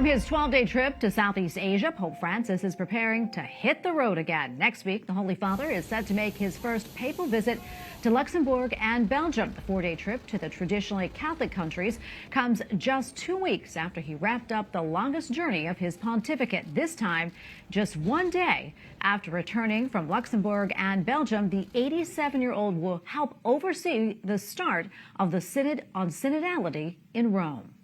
from his 12-day trip to Southeast Asia, Pope Francis is preparing to hit the road again. Next week, the Holy Father is set to make his first papal visit to Luxembourg and Belgium. The 4-day trip to the traditionally Catholic countries comes just 2 weeks after he wrapped up the longest journey of his pontificate. This time, just 1 day after returning from Luxembourg and Belgium, the 87-year-old will help oversee the start of the Synod on Synodality in Rome.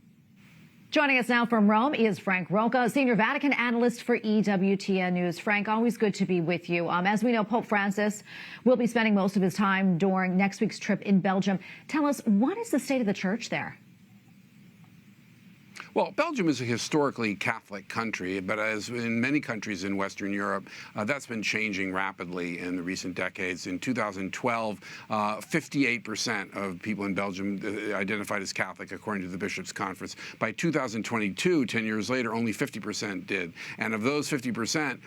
Joining us now from Rome is Frank Rocca, Senior Vatican Analyst for EWTN News. Frank, always good to be with you. As we know, Pope Francis will be spending most of his time during next week's trip in Belgium. Tell us, what is the state of the church there? Well, Belgium is a historically Catholic country, but as in many countries in Western Europe, that's been changing rapidly in the recent decades. In 2012, 58% of people in Belgium identified as Catholic, according to the Bishops' Conference. By 2022, 10 years later, only 50% did. And of those 50%,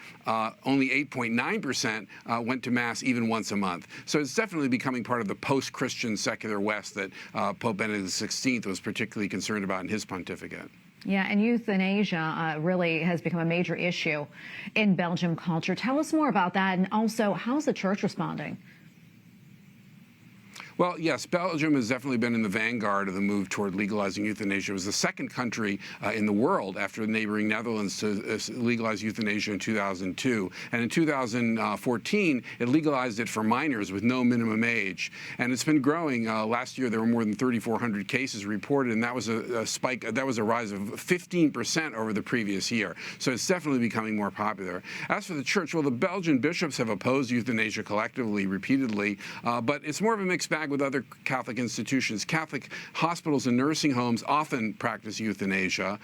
only 8.9% went to Mass even once a month. So it's definitely becoming part of the post-Christian secular West that Pope Benedict XVI was particularly concerned about in his pontificate. Yeah, and euthanasia really has become a major issue in Belgium culture. Tell us more about that, and also, how's the church responding? Well, yes, Belgium has definitely been in the vanguard of the move toward legalizing euthanasia. It was the second country in the world after the neighboring Netherlands to legalize euthanasia in 2002. And in 2014, it legalized it for minors with no minimum age. And it's been growing. Last year, there were more than 3,400 cases reported, and that was a spike. That was a rise of 15% over the previous year. So it's definitely becoming more popular. As for the church, well, the Belgian bishops have opposed euthanasia collectively, repeatedly, but it's more of a mixed bag with other Catholic institutions. Catholic hospitals and nursing homes often practice euthanasia.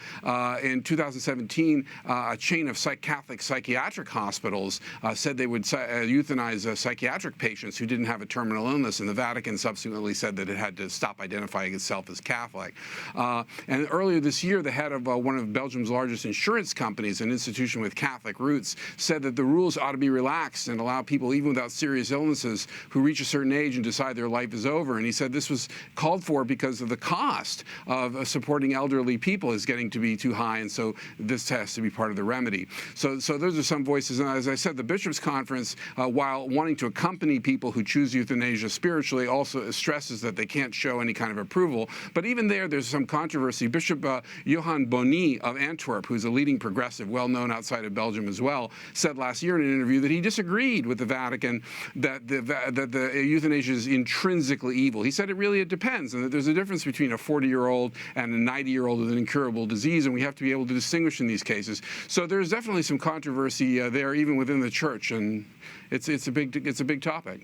In 2017, a chain of Catholic psychiatric hospitals said they would euthanize psychiatric patients who didn't have a terminal illness, and the Vatican subsequently said that it had to stop identifying itself as Catholic. And earlier this year, the head of one of Belgium's largest insurance companies, an institution with Catholic roots, said that the rules ought to be relaxed and allow people, even without serious illnesses, who reach a certain age and decide their life is over. And he said this was called for because of the cost of supporting elderly people is getting to be too high, and so this has to be part of the remedy. So those are some voices. And as I said, the Bishops' Conference, while wanting to accompany people who choose euthanasia spiritually, also stresses that they can't show any kind of approval. But even there's some controversy. Bishop Johan Boni of Antwerp, who's a leading progressive, well-known outside of Belgium as well, said last year in an interview that he disagreed with the Vatican that the euthanasia is intrinsically evil. He said it depends, and that there's a difference between a 40-year-old and a 90-year-old with an incurable disease, and we have to be able to distinguish in these cases. So there's definitely some controversy there, even within the church, and it's a big topic.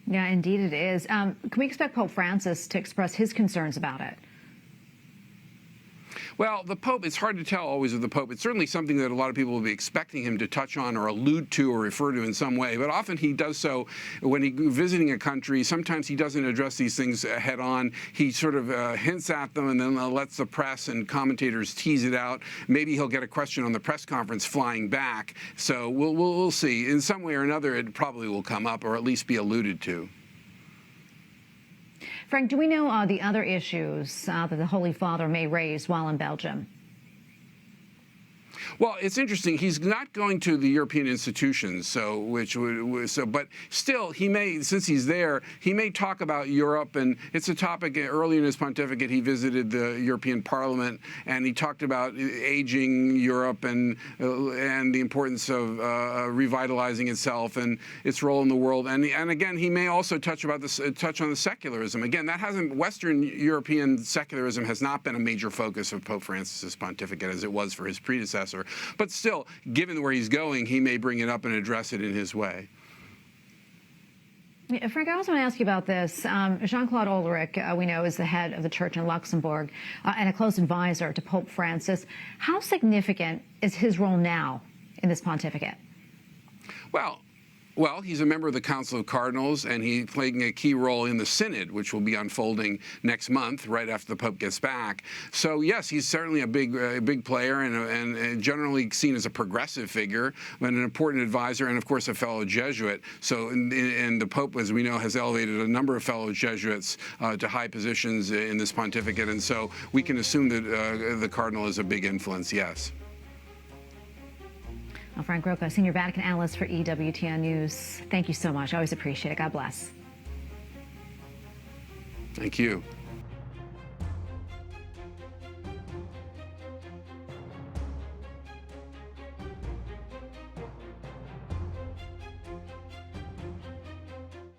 Yeah, indeed it is. Can we expect Pope Francis to express his concerns about it? Well, the Pope, it's hard to tell always with the Pope. It's certainly something that a lot of people will be expecting him to touch on or allude to or refer to in some way. But often he does so when he's visiting a country. Sometimes he doesn't address these things head on. He sort of hints at them and then lets the press and commentators tease it out. Maybe he'll get a question on the press conference flying back. So we'll see. In some way or another, it probably will come up or at least be alluded to. Frank, do we know the other issues that the Holy Father may raise while in Belgium? Well, it's interesting. He's not going to the European institutions, but still, he may, since he's there, he may talk about Europe, and it's a topic. Early in his pontificate, he visited the European Parliament, and he talked about aging Europe and the importance of revitalizing itself and its role in the world. And again, he may also touch on the secularism. Again, Western European secularism has not been a major focus of Pope Francis's pontificate as it was for his predecessor. But still, given where he's going, he may bring it up and address it in his way. Frank, I also want to ask you about this. Jean-Claude Ulrich, we know, is the head of the church in Luxembourg and a close advisor to Pope Francis. How significant is his role now in this pontificate? Well, Well, he's a member of the Council of Cardinals, and he's playing a key role in the Synod, which will be unfolding next month, right after the Pope gets back. So, yes, he's certainly a big player and generally seen as a progressive figure, but an important advisor and, of course, a fellow Jesuit. So, and the Pope, as we know, has elevated a number of fellow Jesuits to high positions in this pontificate, and so we can assume that the Cardinal is a big influence, yes. Well, Frank Rocca, Senior Vatican Analyst for EWTN News. Thank you so much. I always appreciate it. God bless. Thank you.